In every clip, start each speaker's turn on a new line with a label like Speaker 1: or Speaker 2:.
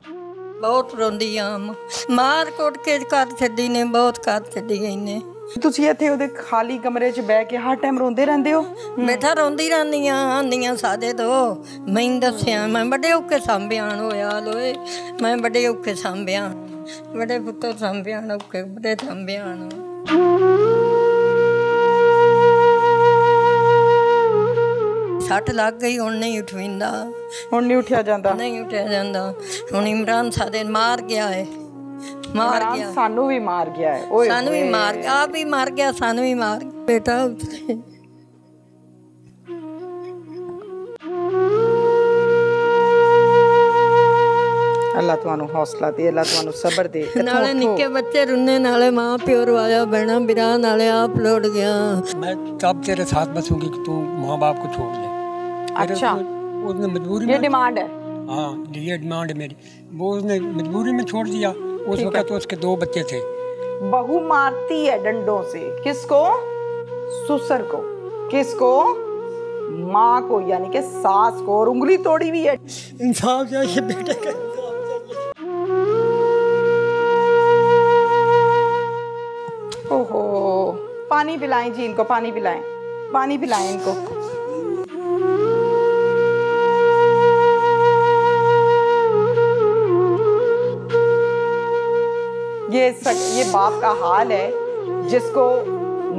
Speaker 1: बहुत रोंदी आ, मार कुट के कर छड्डी ने, बहुत कर छड्डी गई ने।
Speaker 2: ਤੁਸੀਂ ਇੱਥੇ ਉਹਦੇ ਖਾਲੀ ਕਮਰੇ 'ਚ ਬਹਿ ਕੇ ਹਰ ਟਾਈਮ ਰੋਂਦੇ ਰਹਿੰਦੇ ਹੋ?
Speaker 1: ਬੇਟਾ ਰੋਂਦੀ ਰਹਿੰਦੀ ਆ, ਆਂਦੀਆਂ ਸਾਡੇ ਤੋਂ ਮੈਨੂੰ ਦੱਸਿਆ, ਮੈਂ ਬੜੇ ਔਖੇ ਸਾਂਭਿਆ ਹੋਇਆ ਲੋਏ, ਮੈਂ ਬੜੇ ਔਖੇ ਸਾਂਭਿਆ, ਬੜੇ ਪੁੱਤਰ ਸਾਂਭਿਆ ਔਖੇ, ਬੜੇ ਸਾਂਭਿਆ। ਸੱਟ ਲੱਗ ਗਈ, ਹੁਣ ਨਹੀਂ ਉਠਵਿੰਦਾ,
Speaker 2: ਹੁਣ ਨਹੀਂ ਉੱਠਿਆ ਜਾਂਦਾ?
Speaker 1: ਨਹੀਂ ਉੱਠਿਆ ਜਾਂਦਾ। ਹੁਣ ਇਮਰਾਨ ਸਾਡੇ ਮਾਰ ਗਿਆ ਹੈ, ਮਾਰ ਗਿਆ,
Speaker 2: ਸਾਨੂੰ ਵੀ ਮਾਰ ਗਿਆ ਹੈ, ਓਏ
Speaker 1: ਸਾਨੂੰ ਵੀ ਮਾਰ ਗਿਆ, ਆਪ ਵੀ ਮਾਰ ਗਿਆ, ਸਾਨੂੰ ਵੀ ਮਾਰ ਗਿਆ ਬੇਟਾ।
Speaker 2: अल्लाह तुहानू हौसला दे, अल्लाह तुहानू सबर दे।
Speaker 1: नाले निक्के बच्चे रुन्ने, नाले माँ प्यो रवाया बहना बिरा, नाले आप लौट गया।
Speaker 3: मैं तब तेरे साथ बसूंगी कि तू माँ बाप को छोड़ दे।
Speaker 2: अच्छा,
Speaker 3: उसने मजबूरी
Speaker 2: ये डिमांड है?
Speaker 3: हाँ, ये डिमांड है मेरी। वो उसने मजबूरी में छोड़ दिया। उस वक्त तो उसके 2 बच्चे थे।
Speaker 2: बहू मारती है डंडों से, किसको? ससुर को। किसको? माँ को, यानी कि सास को, और उंगली तोड़ी हुई है।
Speaker 3: इंसाफ चाहिए बेटे का।
Speaker 2: ओहो, पानी पिलाएं जी इनको, पानी पिलाएं, पानी पिलाएं इनको। ये बाप का हाल है, जिसको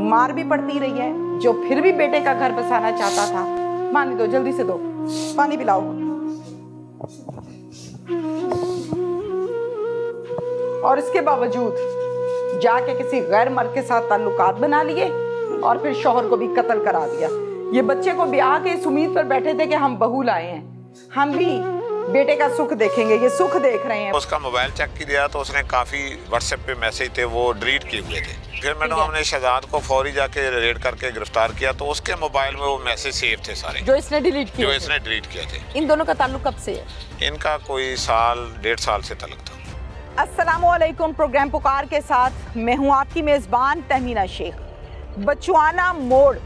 Speaker 2: मार भी पड़ती रही है, जो फिर भी बेटे का घर बसाना चाहता था। पानी दो, जल्दी से दो, पानी पिलाओ। और इसके बावजूद जाके किसी गैर मर्द के साथ ताल्लुकात बना लिए और फिर शौहर को भी कत्ल करा दिया। ये बच्चे को ब्याह के इस उम्मीद पर बैठे थे कि हम बहू लाए हैं, हम भी बेटे का सुख देखेंगे, ये सुख देख रहे हैं।
Speaker 4: उसका मोबाइल चेक किया तो उसने काफ़ी व्हाट्सएप पे मैसेज थे वो डिलीट किए हुए थे। फिर मैडम हमने शहजाद को फौरी जाके रेड करके गिरफ्तार किया तो उसके मोबाइल में वो मैसेज सेव थे सारे,
Speaker 2: जो इसने डिलीट किए,
Speaker 4: जो इसने डिलीट किए थे।
Speaker 2: इन दोनों का ताल्लुक कब से है?
Speaker 4: इनका कोई 1.5 साल से ताल्लुक था।
Speaker 2: अस्सलामुअलैकुम, प्रोग्राम पुकार के साथ मैं हूं आपकी मेज़बान तहमीना शेख। बचवाना मोड़,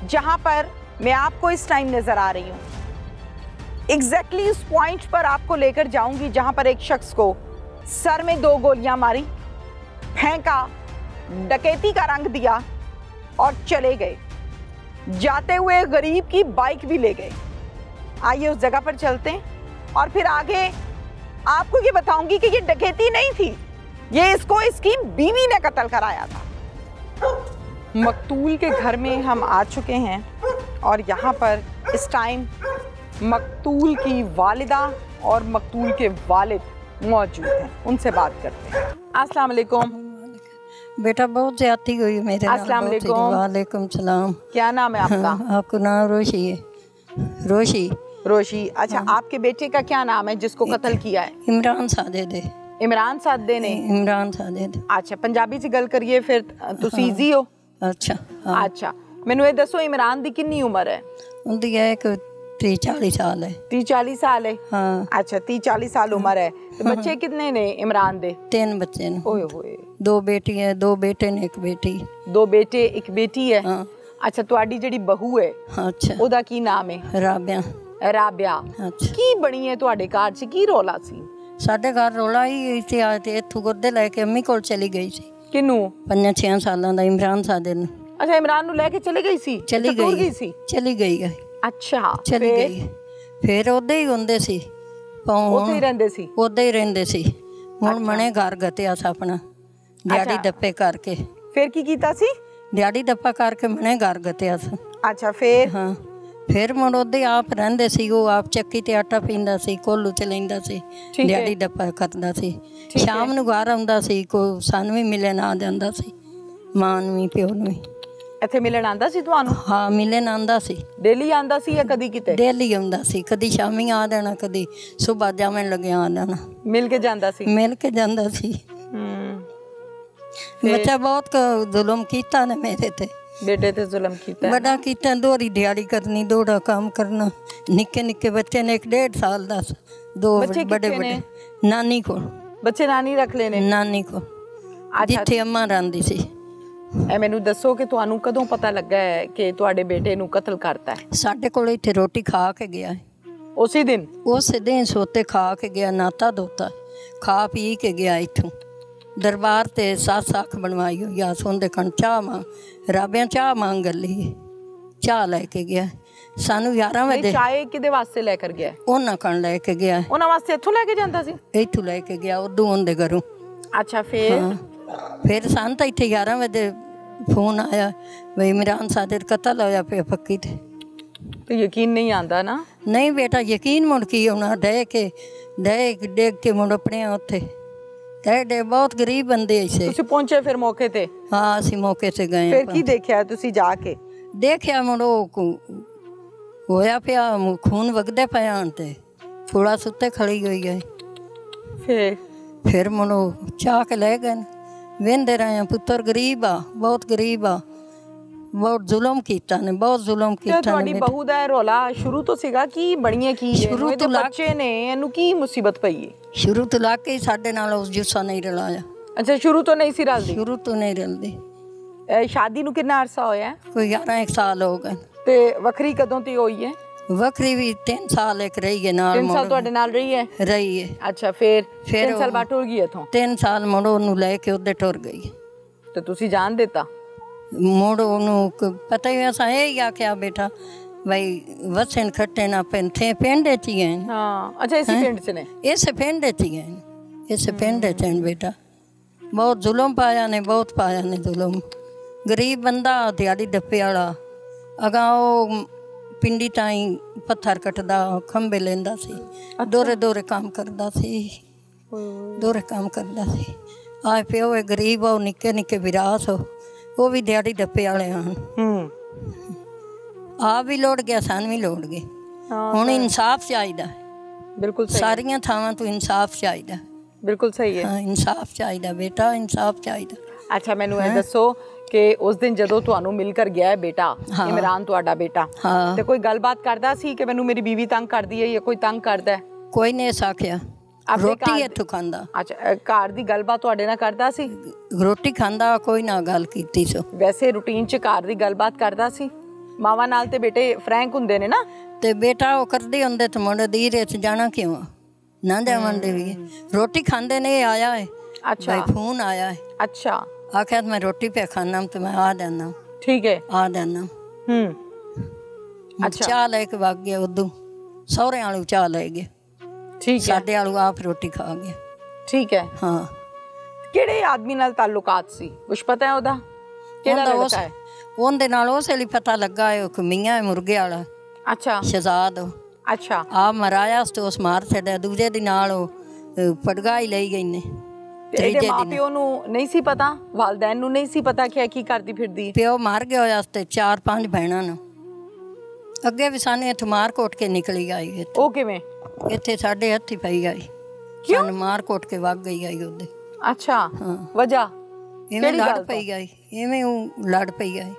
Speaker 2: जहां पर मैं आपको इस टाइम नज़र आ रही हूं, एग्जैक्टली उस पॉइंट पर आपको लेकर जाऊंगी जहां पर एक शख्स को सर में 2 गोलियां मारी, फेंका, डकैती का रंग दिया और चले गए। जाते हुए गरीब की बाइक भी ले गए। आइए उस जगह पर चलते हैं और फिर आगे आपको ये बताऊंगी कि ये डकैती नहीं थी, ये इसको इसकी बीवी ने कत्ल कराया था। मकतूल के घर में हम आ चुके हैं और यहाँ पर इस टाइम मकतूल की वालिदा और मकतूल के वालिद मौजूद हैं, उनसे बात करते हैं। अस्सलाम वालेकुम।
Speaker 1: बेटा बहुत ज्यादती हुई मेरे।
Speaker 2: अस्सलाम वालेकुम।
Speaker 1: वालेकुम सलाम।
Speaker 2: क्या नाम है आपका?
Speaker 1: आपका नाम रोशी है? रोशी।
Speaker 2: रोशी, अच्छा। आपके बेटे का क्या नाम है जिसको कत्ल किया है?
Speaker 1: इमरान सादे।
Speaker 2: इमरान सादे ने?
Speaker 1: इमरान सादे।
Speaker 2: अच्छा, पंजाबी च गल करिए फिर तुसी इजी हो।
Speaker 1: अच्छा
Speaker 2: अच्छा, मैनू ये दसो इमरान दी कितनी उम्र है?
Speaker 1: उनकी है एक 30-40 साल है।
Speaker 2: 30-40 साल है?
Speaker 1: हाँ।
Speaker 2: अच्छा, 30-40 साल उम्र है। तो बच्चे कितने ने इमरान दे?
Speaker 1: 3 बच्चे ने।
Speaker 2: ओए होए।
Speaker 1: 2 बेटी है, 2 बेटे ने, 1 बेटी।
Speaker 2: 2 बेटे 1 बेटी है?
Speaker 1: हाँ।
Speaker 2: अच्छा, तुहाडी जेड़ी बहू है,
Speaker 1: अच्छा,
Speaker 2: ओदा की नाम है?
Speaker 1: राबिया।
Speaker 2: राबिया।
Speaker 1: अच्छा।
Speaker 2: की बनी है तुहाडे घर च, की रौला सी?
Speaker 1: साडे घर रौला ही इत्थे आए थे, इत्थों गुर्दे लैके अम्मी कोल चली गई सी।
Speaker 2: किनू?
Speaker 1: 5-6 सालां दा इमरान सादे ने।
Speaker 2: अच्छा, इमरान नू लेके चली गई सी?
Speaker 1: चली गई
Speaker 2: सी?
Speaker 1: चली गई।
Speaker 2: अच्छा,
Speaker 1: चली गई। फिर ओदे ही हुंदे सी,
Speaker 2: ओथे ही रहंदे सी?
Speaker 1: ओदे ही रहंदे सी। हुण मने घर गतिया सा अपना दिहाड़ी दप्पे करके।
Speaker 2: फिर की कीता सी?
Speaker 1: दिहाड़ी दप्पा करके मने घर गतिया सा।
Speaker 2: अच्छा, फिर?
Speaker 1: हाँ, फिर मुड़ ओदे आप रहंदे सी। वो आप चक्की ते आटा पींदा सी, कोलू च लैंदा सी, दिहाड़ी दप्पा करदा सी। शाम नूं घर आउंदा सी, को सानूं भी मिलन आ जांदा सी, मां नूं भी प्यो नूं भी।
Speaker 2: ਇੱਥੇ ਮਿਲਣ ਆਂਦਾ ਸੀ ਤੁਹਾਨੂੰ?
Speaker 1: हाँ, मिलन आंदा सी।
Speaker 2: डेली आंदा सी या कदी किते?
Speaker 1: डेली आंदा सी, कदी शामी आ जाना, कदी सुबह जावन लग्या आ जाना।
Speaker 2: मिल के जांदा सी?
Speaker 1: मिल के जांदा सी। बच्चा बहुत जुल्म कीता ने मेरे ते।
Speaker 2: बेटे ते जुल्म कीता?
Speaker 1: बड़ा कीता, दोहरी दिहाड़ी करनी, दोहरा काम करना। निक्के निक्के बच्चे ने, 1-1.5 साल दा, 2 बड़े बड़े। नानी को।
Speaker 2: बच्चे नानी रख लेने? नानी
Speaker 1: को, जिथे अम्मा रहंदी सी।
Speaker 2: मैनू दसो कि तुहानू कदों पता लगा है कि तुहाडे बेटे नू कत्ल करता है?
Speaker 1: साडे कोल इत्थे रोटी खा के गया है।
Speaker 2: उसी दिन?
Speaker 1: उस दिन सोते खा के गया, नाता धोता। खा पी के गया इथों दरबार ते साख बनवाई हुई आ सोंदे कण चाह राबियां चाह मांग ली चाह लैके गया सानू 11 वजे
Speaker 2: चाय किदे वास्ते लेकर गया
Speaker 1: ਉਹਨਾਂ ਕਣ ਲੈ ਕੇ ਗਿਆ
Speaker 2: ਉਹਨਾਂ ਵਾਸਤੇ ਇੱਥੋਂ ਲੈ ਕੇ ਜਾਂਦਾ ਸੀ
Speaker 1: ਇੱਥੋਂ ਲੈ ਕੇ ਗਿਆ ਉਦੋਂ ਉਹਦੇ ਘਰੋਂ
Speaker 2: ਅੱਛਾ ਫਿਰ
Speaker 1: ਸਾਨੂੰ ਤਾਂ ਇੱਥੇ 11 ਵਜੇ ਫੋਨ ਆਇਆ ਵੀ ਇਮਰਾਨ ਸਾਦਰ ਕਤਲ ਹੋਇਆ ਪਿਆ ਪੱਕੀ
Speaker 2: ਤੇ ਯਕੀਨ ਨਹੀਂ ਆਂਦਾ ਨਾ
Speaker 1: ਨਹੀਂ ਬੇਟਾ ਯਕੀਨ ਮੁੜ ਕੀ ਹੋਣਾ ਡੇਗ ਕੇ ਮੁੜ ਆਪਣੇ ਉੱਥੇ ਡੇ ਬਹੁਤ ਗਰੀਬ ਬੰਦੇ ਐਸੇ
Speaker 2: ਤੁਸੀਂ ਪਹੁੰਚੇ ਫਿਰ ਮੌਕੇ ਤੇ
Speaker 1: ਹਾਂ ਅਸੀਂ ਮੌਕੇ ਤੇ ਗਏ
Speaker 2: ਫਿਰ ਕੀ ਦੇਖਿਆ ਤੁਸੀਂ ਜਾ ਕੇ
Speaker 1: ਦੇਖਿਆ ਮੁੜੋ ਹੋਇਆ ਪਿਆ ਖੂਨ ਵਗਦੇ ਪਿਆ ਤੇ ਥੋੜਾ ਸੁੱਤੇ ਖੜੀ ਹੋਈ ਹੈ ਫਿਰ ਮੁੜੋ ਚਾਹ ਕੇ ਲੈ ਗਏ ਵੇਂਦੇ ਰਹੇ ਪੁੱਤਰ ਗਰੀਬ ਆ ਬਹੁਤ ਗਰੀਬ ਆ ਬਹੁਤ ਜ਼ੁਲਮ ਕੀਤਾ ਨੇ ਬਹੁਤ ਜ਼ੁਲਮ ਕੀਤਾ
Speaker 2: ਤੁਹਾਡੀ ਬਹੂ ਦਾ ਰੋਲਾ ਸ਼ੁਰੂ ਤੋਂ ਸੀਗਾ ਕਿ ਬਣੀਏ ਕੀ ਸ਼ੁਰੂ ਤੋਂ ਬੱਚੇ ਨੇ ਇਹਨੂੰ ਕੀ ਮੁਸੀਬਤ ਪਈ ਹੈ
Speaker 1: ਸ਼ੁਰੂ ਤੋਂ ਲਾ ਕੇ ਸਾਡੇ ਨਾਲ ਉਸ ਜੁੱਸਾ ਨਹੀਂ ਰਲਾਇਆ
Speaker 2: ਅੱਛਾ ਸ਼ੁਰੂ ਤੋਂ ਨਹੀਂ ਸੀ ਰਲਦੀ
Speaker 1: ਸ਼ੁਰੂ ਤੋਂ ਨਹੀਂ ਰਲਦੀ
Speaker 2: ਸ਼ਾਦੀ ਨੂੰ ਕਿੰਨਾ ਅਰਸਾ ਹੋਇਆ
Speaker 1: ਕੋਈ 11 ਸਾਲ ਹੋ ਗਏ
Speaker 2: ਤੇ ਵੱਖਰੀ ਕਦੋਂ ਦੀ ਹੋਈ ਹੈ
Speaker 1: ਵੱਖਰੀ ਵੀ 3 ਸਾਲ ਇੱਕ ਰਹੀ ਹੈ ਨਾਲ
Speaker 2: 3 ਸਾਲ ਤੁਹਾਡੇ ਨਾਲ ਰਹੀ ਹੈ ਅੱਛਾ ਫਿਰ 3 ਸਾਲ ਬਾਅਦ ਟੁਰ ਗਈ ਇੱਥੋਂ
Speaker 1: 3 ਸਾਲ ਮੁੜ ਉਹਨੂੰ ਲੈ ਕੇ ਉਹਦੇ ਟੁਰ ਗਈ
Speaker 2: ਤੇ ਤੁਸੀਂ ਜਾਣ ਦਿੱਤਾ
Speaker 1: ਮੁੜ ਉਹਨੂੰ ਪਤਾ ਹੀ ਅਸਾਂ ਇਹ ਆਖਿਆ ਬੇਟਾ ਬਈ ਵਸਣ ਖੱਟੇ ਨਾ ਪੈਂਥੇ ਪਿੰਡ 'ਚ ਹੀ ਹੈ
Speaker 2: ਹਾਂ ਅੱਛਾ ਇਸੇ ਪਿੰਡ 'ਚ ਨੇ
Speaker 1: ਇਸੇ ਪਿੰਡ 'ਚ ਹੀ ਹੈ ਇਸੇ ਪਿੰਡ 'ਚ ਬੇਟਾ ਬਹੁਤ ਜ਼ੁਲਮ ਪਾਇਆ ਨੇ ਬਹੁਤ ਪਾਇਆ ਨੇ ਜ਼ੁਲਮ ਗਰੀਬ ਬੰਦਾ ਦਿਹਾੜੀ ਡੱਪੇ ਵਾਲਾ ਅਗਾਂ ਉਹ ਪਿੰਡੀ ਤਾਈਂ ਪੱਥਰ ਕੱਟਦਾ ਖੰਭੇ ਲੈਂਦਾ ਸੀ ਦੋਰੇ ਕੰਮ ਕਰਦਾ ਸੀ ਆਏ ਪਿਓ ਇਹ ਗਰੀਬ ਉਹ ਨਿੱਕੇ ਵਿਰਾਸ ਉਹ ਵੀ ਦਿਹਾੜੀ ਡੱਪੇ ਵਾਲੇ ਹਨ ਆ ਵੀ ਲੋੜ ਗਿਆ ਸਾਨੂੰ ਵੀ ਲੋੜ ਗਏ ਹੁਣ ਇਨਸਾਫ ਚਾਹੀਦਾ
Speaker 2: ਬਿਲਕੁਲ
Speaker 1: ਸਾਰੀਆਂ ਥਾਵਾਂ ਤੋਂ ਇਨਸਾਫ ਚਾਹੀਦਾ
Speaker 2: ਬਿਲਕੁਲ ਸਹੀ ਹੈ
Speaker 1: ਹਾਂ ਇਨਸਾਫ ਚਾਹੀਦਾ ਬੇਟਾ ਇਨਸਾਫ ਚਾਹੀਦਾ
Speaker 2: ਅੱਛਾ ਮੈਨੂੰ ਇਹ ਦੱਸੋ ਕਿ ਉਸ ਦਿਨ ਜਦੋਂ ਤੁਹਾਨੂੰ ਮਿਲ ਕਰ ਗਿਆ ਹੈ ਬੇਟਾ ਇਮਰਾਨ ਤੁਹਾਡਾ ਬੇਟਾ ਤੇ ਕੋਈ ਗੱਲਬਾਤ ਕਰਦਾ ਸੀ ਕਿ ਮੈਨੂੰ ਮੇਰੀ ਬੀਵੀ ਤੰਗ ਕਰਦੀ ਹੈ ਜਾਂ ਕੋਈ ਤੰਗ ਕਰਦਾ
Speaker 1: ਕੋਈ ਨਹੀਂ ਸਾਖਿਆ ਰੋਟੀ ਇੱਥੋਂ ਖਾਂਦਾ
Speaker 2: ਅੱਛਾ ਘਰ ਦੀ ਗੱਲਬਾਤ ਤੁਹਾਡੇ ਨਾਲ ਕਰਦਾ ਸੀ
Speaker 1: ਰੋਟੀ ਖਾਂਦਾ ਕੋਈ ਨਾ ਗੱਲ ਕੀਤੀ ਸੋ
Speaker 2: ਵੈਸੇ ਰੂਟੀਨ 'ਚ ਘਰ ਦੀ ਗੱਲਬਾਤ ਕਰਦਾ ਸੀ ਮਾਵਾਂ ਨਾਲ ਤੇ ਬੇਟੇ ਫਰੈਂਕ ਹੁੰਦੇ ਨੇ ਨਾ
Speaker 1: ਤੇ ਬੇਟਾ ਉਹ ਕਰਦੇ ਹੁੰਦੇ ਤੇ ਮੁੰਡੇ ਦੀ ਰੇ 'ਚ ਜਾਣਾ ਕਿਉਂ ਨਾ ਜਾਵਣਦੇ ਵੀ ਰੋਟੀ ਖਾਂਦੇ ਨੇ ਆਇਆ ਹੈ
Speaker 2: ਅੱਛਾ
Speaker 1: ਫੋਨ ਆਇਆ ਹੈ
Speaker 2: ਅੱਛਾ
Speaker 1: आख्या मैं रोटी पे खाना तो मैं आ जाना
Speaker 2: ठीक है
Speaker 1: आ जाना
Speaker 2: अच्छा
Speaker 1: चाह लेके भाग गया उदू सौरे आलू चाह ले गए
Speaker 2: ठीक है
Speaker 1: साडे आलू आप रोटी खा गया
Speaker 2: ठीक है
Speaker 1: हाँ
Speaker 2: किहड़े आदमी नाल ताल्लुकात सी कुछ पता है ओदा किहड़ा लड़का है
Speaker 1: ओंदे नाल उस वेले पता लगा है कि मियां है मुर्गे वाला
Speaker 2: अच्छा
Speaker 1: शहजाद
Speaker 2: अच्छा
Speaker 1: आ मराया तो उस मार छड्या दूजे दी नाल पड़गाई ले गई ने
Speaker 2: ਇਹਦੇ ਮਾਪਿਓ ਨੂੰ ਨਹੀਂ ਸੀ ਪਤਾ ਵਾਲਦੈਨ ਨੂੰ ਨਹੀਂ ਸੀ ਪਤਾ ਕਿ ਕੀ ਕਰਦੀ ਫਿਰਦੀ
Speaker 1: ਪਿਓ ਮਰ ਗਿਆ ਹੋਇਆ ਤੇ 4-5 ਭੈਣਾਂ ਨੂੰ ਅੱਗੇ ਵੀ ਸਾਨੂੰ ਇੱਥੇ ਮਾਰ ਕੋਟ ਕੇ ਨਿਕਲੀ ਗਈ
Speaker 2: ਉਹ ਕਿਵੇਂ
Speaker 1: ਇੱਥੇ ਸਾਡੇ ਹੱਥੀ ਪਈ ਗਈ ਸਾਨੂੰ ਮਾਰ ਕੋਟ ਕੇ ਵਗ ਗਈ ਆਈ ਉਹਦੇ
Speaker 2: ਅੱਛਾ ਵਜ੍ਹਾ
Speaker 1: ਇਵੇਂ ਲੜ ਪਈ ਗਈ ਇਵੇਂ ਉਹ ਲੜ ਪਈ ਗਈ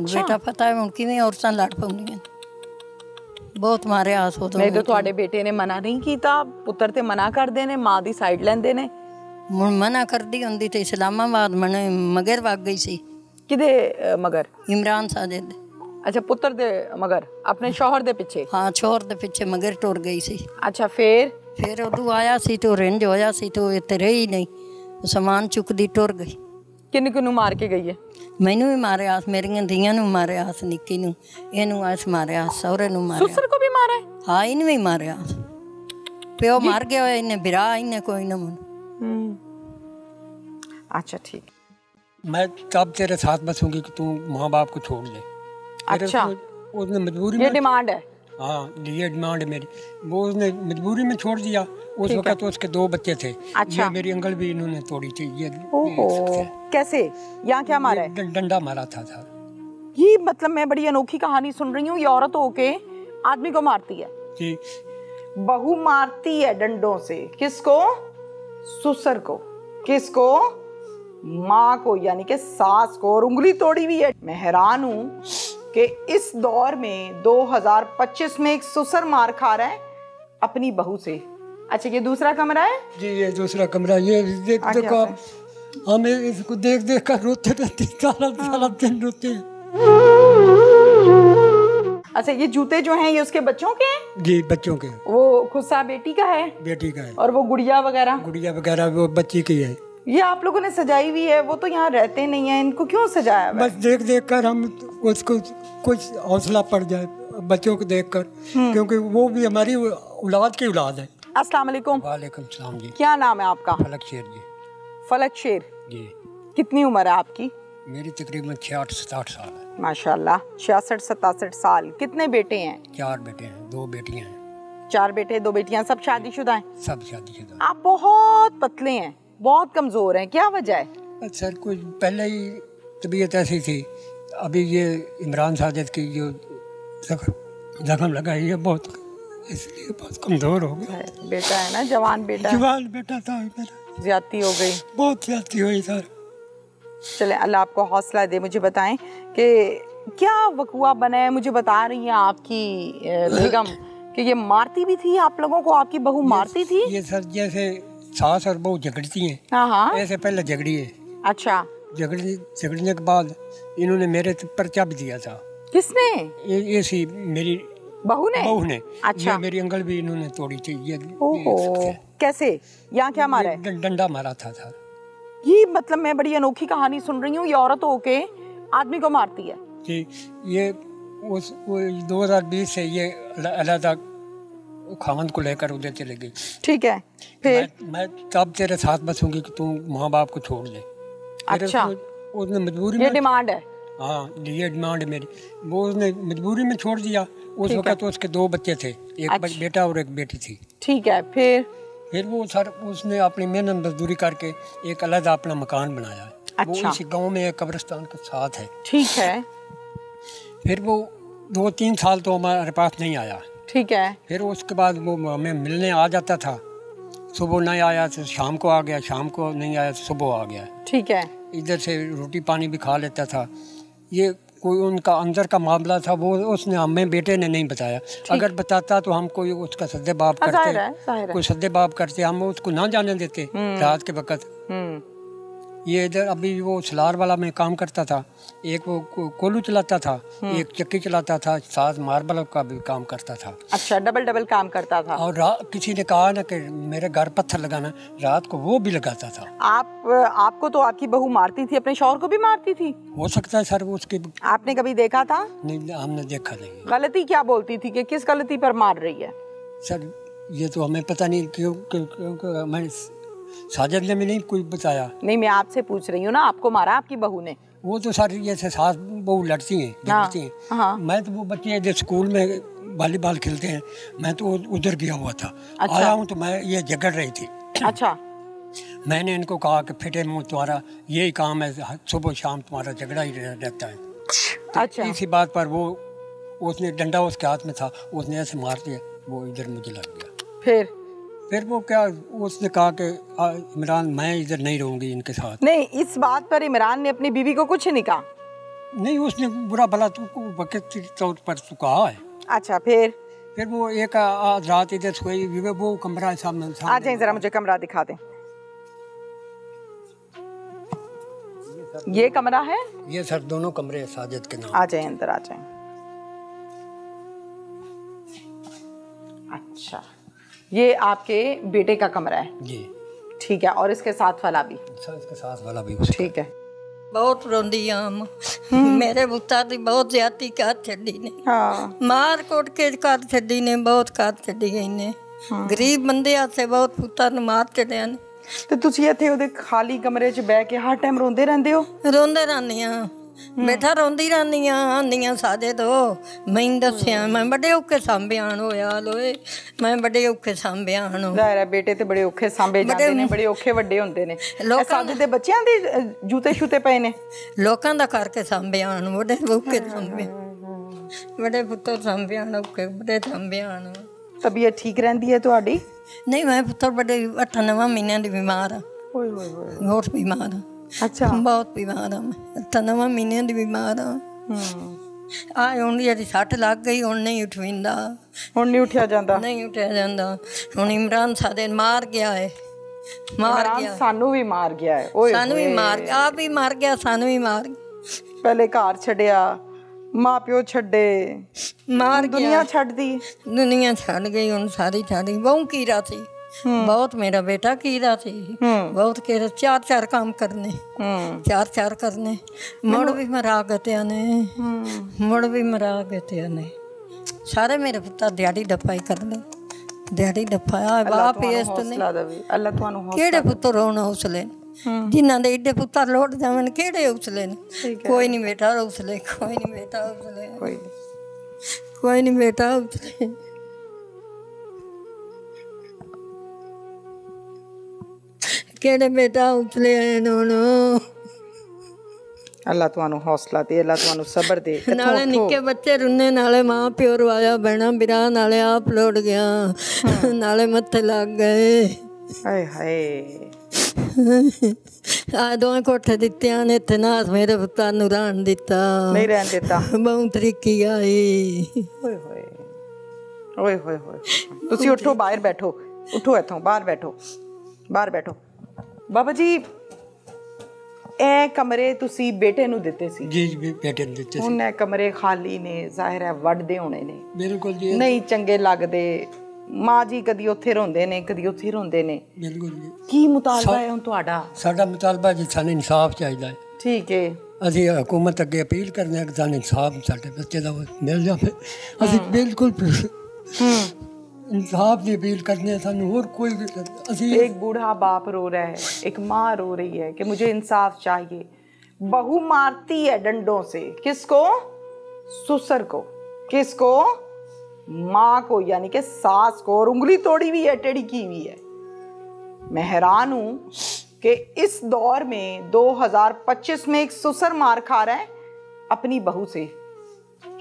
Speaker 1: ਬੇਟਾ ਪਤਾ ਹੈ ਹੁਣ ਕਿਵੇਂ ਔਰਤਾਂ ਲੜ ਪਾਉਂਦੀਆਂ ਬਹੁਤ ਮਾਰਿਆ ਆਸ ਉਹ
Speaker 2: ਨਹੀਂ ਤਾਂ ਤੁਹਾਡੇ ਬੇਟੇ ਨੇ ਮਨਾ ਨਹੀਂ ਕੀਤਾ ਪੁੱਤਰ ਤੇ ਮਨਾ ਕਰਦੇ ਨੇ ਮਾਂ ਦੀ ਸਾਈਡ ਲੈਂਦੇ ਨੇ
Speaker 1: ਹੁਣ ਮਨਾ ਕਰਦੀ ਹੁੰਦੀ ਤੇ ਇਸਲਾਮਾਬਾਦ ਮਗਰ ਵਗ ਗਈ ਸੀ
Speaker 2: ਕਿਦੇ ਮਗਰ
Speaker 1: ਇਮਰਾਨ ਸਾਜਦ
Speaker 2: ਅੱਛਾ ਪੁੱਤਰ ਦੇ ਮਗਰ ਆਪਣੇ ਸ਼ੌਹਰ ਦੇ ਪਿੱਛੇ
Speaker 1: ਹਾਂ ਸ਼ੌਹਰ ਦੇ ਪਿੱਛੇ ਮਗਰ ਟੁਰ ਗਈ ਸੀ
Speaker 2: ਅੱਛਾ ਫਿਰ
Speaker 1: ਉਦੋਂ ਆਇਆ ਸੀ ਤੇ ਰਿੰਜ ਹੋਇਆ ਸੀ ਤੇ ਇੱਥੇ ਰਹੀ ਨਹੀਂ ਸਮਾਨ ਚੁੱਕਦੀ ਟੁਰ ਗਈ
Speaker 2: ਕਿੰਨੂੰ ਮਾਰ ਕੇ ਗਈ ਹੈ
Speaker 1: ਮੈਨੂੰ ਵੀ ਮਾਰਿਆ ਮੇਰੀਆਂ ਧੀਆਂ ਨੂੰ ਮਾਰਿਆ ਨਿੱਕੀ ਨੂੰ ਇਹਨੂੰ ਆਸ ਮਾਰਿਆ ਸਹੁਰੇ ਨੂੰ ਮਾਰਿਆ
Speaker 2: ਸੁਸਰ ਕੋ ਵੀ ਮਾਰਿਆ
Speaker 1: ਹਾਂ ਇਹਨੂੰ ਵੀ ਮਾਰਿਆ ਪਿਓ ਮਰ ਗਿਆ ਹੋਇਆ ਇਹਨੇ ਬਿਰਾ ਇਹਨੇ ਕੋਈ ਨਾ
Speaker 2: अच्छा ठीक
Speaker 3: मैं तब तेरे साथ बसूंगी कि तू माँ बाप को छोड़ दे
Speaker 2: अच्छा
Speaker 3: उसने मजबूरी
Speaker 2: ये डिमांड है
Speaker 3: हाँ ये डिमांड है मेरी वो उसने मजबूरी में छोड़ दिया उस वक्त तो उसके 2 बच्चे थे अच्छा ये मेरी अंगल भी इन्होंने तोड़ी थी ये
Speaker 2: कैसे यहाँ क्या मारा है
Speaker 3: डंडा मारा था
Speaker 2: ये मतलब मैं बड़ी अनोखी कहानी सुन रही हूँ ये औरत होके आदमी को मारती है
Speaker 3: जी
Speaker 2: बहू मारती है डंडों से किसको सुसर को किसको माँ को यानी कि सास को और उंगली तोड़ी हुई है मैं हैरान हूँ कि इस दौर में 2025 में एक ससुर मार खा रहा है अपनी बहू से अच्छा ये दूसरा कमरा है
Speaker 3: जी ये दूसरा कमरा ये देखो हमें इसको देख कर रोते रहते सारा दिन रोते
Speaker 2: अच्छा ये जूते जो हैं ये उसके बच्चों के हैं
Speaker 3: जी बच्चों के
Speaker 2: वो खुस्सा बेटी का है?
Speaker 3: बेटी का है।
Speaker 2: और वो गुड़िया वगैरह?
Speaker 3: गुड़िया वगैरह वो बच्ची की है।
Speaker 2: ये आप लोगों ने सजाई हुई है, वो तो यहाँ रहते नहीं है, इनको क्यों सजाया?
Speaker 3: बस देख देख कर हम उसको कुछ हौसला पड़ जाए बच्चों को देख कर, क्योंकि वो भी हमारी औलाद की औलाद है।
Speaker 2: अस्सलाम वालेकुम।
Speaker 3: वालेकुम सलाम जी।
Speaker 2: क्या नाम है आपका?
Speaker 3: फलक शेर जी।
Speaker 2: फलक शेर
Speaker 3: जी।
Speaker 2: कितनी उम्र है आपकी?
Speaker 3: मेरी तकरीबन 66-67 साल है।
Speaker 2: माशाल्लाह, 66-67 साल। कितने बेटे हैं?
Speaker 3: 4 बेटे हैं, 2 बेटियां हैं।
Speaker 2: 4 बेटे 2 बेटियां, सब शादीशुदा हैं?
Speaker 3: सब शादीशुदा।
Speaker 2: आप बहुत पतले हैं, बहुत कमजोर हैं, क्या वजह है?
Speaker 3: सर कुछ पहले ही तबीयत ऐसी थी, अभी ये इमरान साजिद की जो जख्म लगाई है बहुत, इसलिए बहुत कमजोर हो गया।
Speaker 2: बेटा है ना, जवान बेटा?
Speaker 3: जवान बेटा था मेरा।
Speaker 2: ज्यादती हो गई?
Speaker 3: बहुत ज्यादती हुई सर।
Speaker 2: चले, अल्लाह आपको हौसला दे। मुझे बताएं कि क्या वकुआ बना है? मुझे बता रही हैं आपकी बेगम कि ये मारती भी थी आप लोगों को, आपकी बहू मारती थी?
Speaker 3: ये सर जैसे सास और बहू झगड़ती हैं,
Speaker 2: हाँ,
Speaker 3: ऐसे पहले झगड़ी है।
Speaker 2: अच्छा।
Speaker 3: झगड़ने के बाद इन्होंने मेरे पर्चा भी दिया था।
Speaker 2: किसने?
Speaker 3: ये सी मेरी
Speaker 2: बहू ने? अच्छा।
Speaker 3: ये मेरी अंगल भी इन्होंने तोड़ी थी। ये
Speaker 2: कैसे? यहाँ क्या मारा है?
Speaker 3: डंडा मारा था सर।
Speaker 2: ये मतलब मैं बड़ी अनोखी कहानी सुन रही हूँ, ये औरत होके आदमी को मारती है
Speaker 3: जी। ये उस 2020 से ये अलहदा खामन को लेकर उधर चले गई।
Speaker 2: ठीक है, फिर?
Speaker 3: मैं तब तेरे साथ बसूंगी कि तू माँ बाप को छोड़ दे।
Speaker 2: अच्छा।
Speaker 3: उसने मजबूरी
Speaker 2: ये डिमांड है?
Speaker 3: हाँ, ये डिमांड है मेरी। वो उसने मजबूरी में छोड़ दिया। उस वक्त तो उसके 2 बच्चे थे, एक बेटा और एक बेटी थी।
Speaker 2: ठीक है, फिर
Speaker 3: वो सर उसने अपनी मेहनत मजदूरी करके एक अलग अपना मकान बनाया।
Speaker 2: अच्छा।
Speaker 3: वो इसी गांव में एक कब्रिस्तान के साथ है।
Speaker 2: ठीक है।
Speaker 3: फिर वो 2-3 साल तो हमारे पास नहीं आया।
Speaker 2: ठीक है।
Speaker 3: फिर उसके बाद वो हमें मिलने आ जाता था। सुबह नहीं आया तो शाम को आ गया, शाम को नहीं आया तो सुबह आ गया।
Speaker 2: ठीक है।
Speaker 3: इधर से रोटी पानी भी खा लेता था। ये कोई उनका अंदर का मामला था, वो उसने हमें बेटे ने नहीं बताया। अगर बताता तो हम कोई उसका सद्देबाब करते, कोई सद्देबाब करते, हम उसको ना जाने देते रात के वक्त। ये इधर अभी वो सलार वाला में काम करता था, एक वो कोलू चलाता था, एक चक्की चलाता था, साथ मार्बल का भी काम करता था।
Speaker 2: अच्छा, डबल काम करता था।
Speaker 3: और किसी ने कहा ना कि मेरे घर पत्थर लगाना, रात को वो भी लगाता था।
Speaker 2: आपको तो आपकी बहू मारती थी, अपने शौहर को भी मारती थी?
Speaker 3: हो सकता है सर, उसके
Speaker 2: आपने कभी देखा था?
Speaker 3: नहीं, हमने देखा नहीं।
Speaker 2: गलती क्या बोलती थी कि किस गलती पर मार रही है?
Speaker 3: सर ये तो हमें पता नहीं, क्यों मैं साजिद ने भी नहीं कोई बताया।
Speaker 2: नहीं, मैं आपसे पूछ रही हूँ ना, आपको मारा आपकी बहू ने?
Speaker 3: वो तो सर ये सास बहू लड़ती हैं।
Speaker 2: हाँ।
Speaker 3: मैं तो वो बच्चे जो स्कूल में वॉलीबॉल खेलते हैं, मैं तो उधर गया हुआ था।
Speaker 2: अच्छा।
Speaker 3: आया हूँ तो मैं ये झगड़ रही थी।
Speaker 2: अच्छा।
Speaker 3: मैंने इनको कहा कि फिटे मुँह, तुम्हारा यही काम है, सुबह शाम तुम्हारा झगड़ा ही रहता है।
Speaker 2: अच्छा।
Speaker 3: इसी बात पर वो उसने डंडा उसके हाथ में था, उसने ऐसे मार दिया, वो इधर मुझे लग गया। फिर वो क्या, उसने कहा कि इमरान मैं इधर नहीं रहूंगी इनके साथ। नहीं, इस बात पर इमरान ने अपनी बीवी को कुछ नहीं कहा? नहीं, उसने बुरा भला वक़्त के तौर पर तो कहा है। अच्छा, फिर वो एक रात इधर सोई, वो कमरा सामने। आ जाए जरा, मुझे कमरा दिखा दें। ये कमरा है? ये सर दोनों कमरे साजिद के नाम। आ जाए अंदर, आ जाए। अच्छा, ये आपके बेटे का कमरा है? जी। ठीक है, और इसके साथ वाला भी? इसके साथ वाला भी। ठीक है।
Speaker 1: बहुत रोंदी आम मेरे पुत्तर दी बहुत ज्यादती कर छड़ी ने। हाँ। मार कोट के कर छड़ी ने, बहुत कर छड़ी गई ने। गरीब बंदे आसे बहुत पुत्तर ਨੂੰ ਮਾਰ ਛੜਿਆ ਨੇ।
Speaker 2: ਤੇ ਤੁਸੀਂ ਇੱਥੇ ਉਹਦੇ ਖਾਲੀ ਕਮਰੇ 'ਚ ਬਹਿ ਕੇ ਹਰ ਟਾਈਮ ਰੋਂਦੇ ਰਹਿੰਦੇ ਹੋ?
Speaker 1: ਰੋਂਦੇ ਰਹਿੰਦੀ ਆ ਬੇਟਾ, ਰੋਂਦੀ ਰਹਿੰਦੀ ਆ। ਆਂਦੀਆਂ ਸਾਡੇ ਤੋਂ ਮੈਂ ਦੱਸਿਆ, ਮੈਂ ਬੜੇ ਔਖੇ ਸਾਂਭਿਆਣ ਹੋਇਆ ਲੋਏ, ਮੈਂ ਬੜੇ ਔਖੇ ਸਾਂਭਿਆਣ ਹੋ।
Speaker 2: ਜ਼ਾਹਿਰ ਹੈ ਬੇਟੇ ਤੇ ਬੜੇ ਔਖੇ ਸਾਂਭੇ ਜਾਂਦੇ ਨੇ, ਬੜੇ ਔਖੇ ਵੱਡੇ ਹੁੰਦੇ ਨੇ। ਸਾਡੇ ਦੇ ਬੱਚਿਆਂ ਦੇ ਜੂਤੇ ਸ਼ੂਤੇ ਪਏ ਨੇ,
Speaker 1: ਲੋਕਾਂ ਦਾ ਕਰਕੇ ਸਾਂਭਿਆਣ, ਬੜੇ ਔਖੇ ਸਾਂਭੇ, ਬੜੇ ਪੁੱਤਰ ਸਾਂਭਿਆਣ, ਔਖੇ ਬੜੇ ਸਾਂਭਿਆਣ।
Speaker 2: ਤਬੀਅਤ ਠੀਕ ਰਹਿੰਦੀ ਹੈ ਤੁਹਾਡੀ?
Speaker 1: ਨਹੀਂ, ਮੈਂ ਪੁੱਤਰ ਬੜੇ 8-9 ਮਹੀਨਿਆਂ ਦੀ ਬਿਮਾਰ ਆ।
Speaker 2: ਓਏ ਹੋਏ ਹੋਏ,
Speaker 1: ਬਹੁਤ ਬਿਮਾਰ ਆ।
Speaker 2: ਅੱਛਾ,
Speaker 1: ਬਹੁਤ ਬਿਮਾਰ ਆ ਮੈਂ, 8-9 ਮਹੀਨਿਆਂ ਦੀ ਬਿਮਾਰ ਆ। ਹੁਣ ਜਿਹੜੀ ਸੱਟ ਲੱਗ ਗਈ, ਹੁਣ ਨਹੀਂ ਉੱਠਿੰਦਾ,
Speaker 2: ਹੁਣ ਨਹੀਂ ਉੱਠਿਆ ਜਾਂਦਾ?
Speaker 1: ਨਹੀਂ ਉੱਠਿਆ ਜਾਂਦਾ। ਹੁਣ ਇਮਰਾਨ ਸਾਡੇ ਮਾਰ ਗਿਆ ਹੈ, ਮਾਰ ਗਿਆ,
Speaker 2: ਸਾਨੂੰ ਵੀ ਮਾਰ ਗਿਆ ਹੈ।
Speaker 1: ਸਾਨੂੰ ਵੀ ਮਾਰ ਗਿਆ, ਆਪ ਵੀ ਮਾਰ ਗਿਆ, ਸਾਨੂੰ ਵੀ ਮਾਰ ਗਿਆ।
Speaker 2: ਪਹਿਲੇ ਘਰ ਛੱਡਿਆ, माँ प्यो छड्डे
Speaker 1: मार
Speaker 2: दुनिया छड्ड दी,
Speaker 1: दुनिया छड़ गई हुण सारी छड़ गई। बहु कीरा थी बहुत, मेरा बेटा कीरा थी बहुत, कीरा 4 काम करने 4 करने, मुड़ भी मरा गए ने, मुड़ भी मरा गए ने सारे। मेरे पुत्तर दिहाड़ी डप्पा ही करने, दिहाड़ी डप्पा बाप इस तो नहीं।
Speaker 2: अल्लाह तुहानू
Speaker 1: केड़े पुत्तर होण हौसले जिन्हां दे एडे पुत्तर लौट जावन, केड़े हौसले ने। कोई नहीं बेटा हौसले, कोई नहीं बेटा हौसले, कोई नहीं बेटा हौसले। केड़े बेटा हौसले नोनो।
Speaker 2: अल्लाह तुहानू हौसला दे, अल्लाह तुहानू सबर दे।
Speaker 1: नाले निक्के बच्चे रुन्ने, नाले माँ प्यो रवाया बहना बिरा, नाले आप लौट गया, नाले मत्थे लग गए।
Speaker 2: हाय हाय
Speaker 1: आ दोवें कोठे दित्ते ने, इत्थे ना मेरे पुत्तर नूं रहन दिता,
Speaker 2: नहीं रहन दिता।
Speaker 1: बहुत तरीकी आई।
Speaker 2: ओए होए ओए होए होए। तुसी उठो, बाहर बैठो, उठो इथों बाहर बैठो, बाहर बैठो। बाबा जी ए कमरे तुसी बेटे नूं दित्ते सी?
Speaker 3: जी बेटे नूं दित्ते सी।
Speaker 2: हुण ए कमरे खाली ने, जाहिर है वड्डदे होने ने,
Speaker 3: बिल्कुल जी,
Speaker 2: नहीं चंगे लगदे। माँ जी कदी उत्थे रोंदे ने, कदी उत्थे रोंदे ने।
Speaker 3: बिल्कुल जी।
Speaker 2: की मुतालबा है हुण तुहाडा?
Speaker 3: साडा मुतालबा जी सानूं इंसाफ चाहिदा है।
Speaker 2: ठीक है,
Speaker 3: ਅਸੀਂ हुकूमत अगे अपील करने कि सानूं इंसाफ साडे बच्चे दा मिल जाए। ਅਸੀਂ बिल्कुल इंसाफ की अपील करने हैं, सानूं होर कोई ਅਸੀਂ।
Speaker 2: एक बूढ़ा बाप रो रहा है, एक माँ रो रही है कि मुझे इंसाफ चाहिए। बहू मारती है डंडों से, किसको? ससुर को। किसको? माँ को, यानी कि सास को, और उंगली तोड़ी हुई है, टेढ़ी की हुई है। मैं हैरान हूं कि इस दौर में 2025 में एक ससुर मार खा रहा है अपनी बहू से।